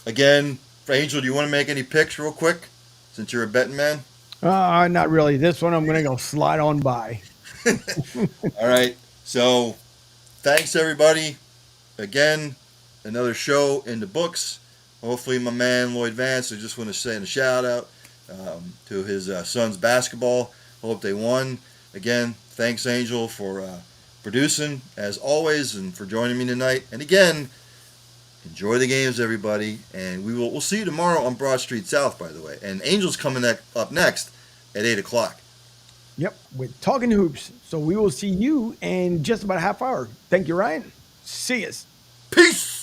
again, Angel, do you want to make any picks real quick, since you're a betting man? Not really. This one I'm going to go slide on by. All right. So, thanks, everybody. Again, another show in the books. Hopefully, my man Lloyd Vance, I just want to send a shout out to his son's basketball. Hope they won. Again, thanks, Angel, for producing as always, and for joining me tonight. And again, enjoy the games, everybody. And we'll see you tomorrow on Broad Street South, by the way. And Angel's coming up next at 8:00. Yep, we're talking hoops. So we will see you in just about a half hour. Thank you, Ryan. See us. Peace.